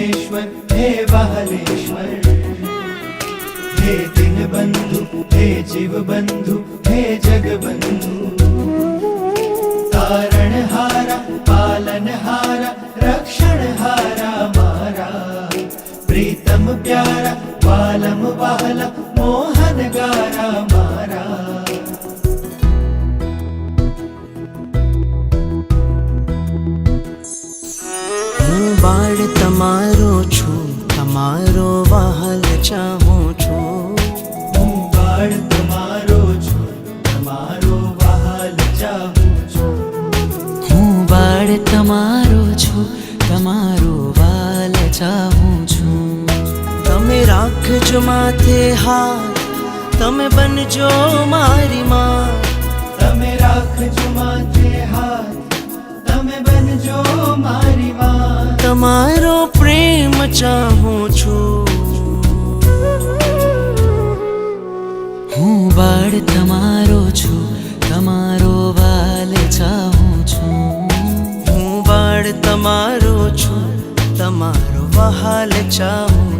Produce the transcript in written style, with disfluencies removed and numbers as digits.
परमेश्वर हे वाहलेश्वर, हे दीनबंधु हे जीव बंधु हे जगबंधु, तारणहारा पालनहारा रक्षणहारा मारा, प्रीतम प्यारा वालम वाहला मोहनगारा मारा। હું બાળ તમારો છું, તમારો વહાલ ચાહું છું। હું બાળ તમારો છું, તમારો વહાલ ચાહું છું। હું બાળ તમારો છું, તમારો વહાલ ચાહું છું। તમે રાખજો માથે હાથ, તમે બનજો મારી માં। તમે રાખજો માથે હાથ, તમે બનજો મારી માં। તમારો પ્રેમ ચાહું છું। હું બાળ તમારો છું, તમારો વાલ ચાહું છું। હું બાળ તમારો છું, તમારો વહાલ ચાહું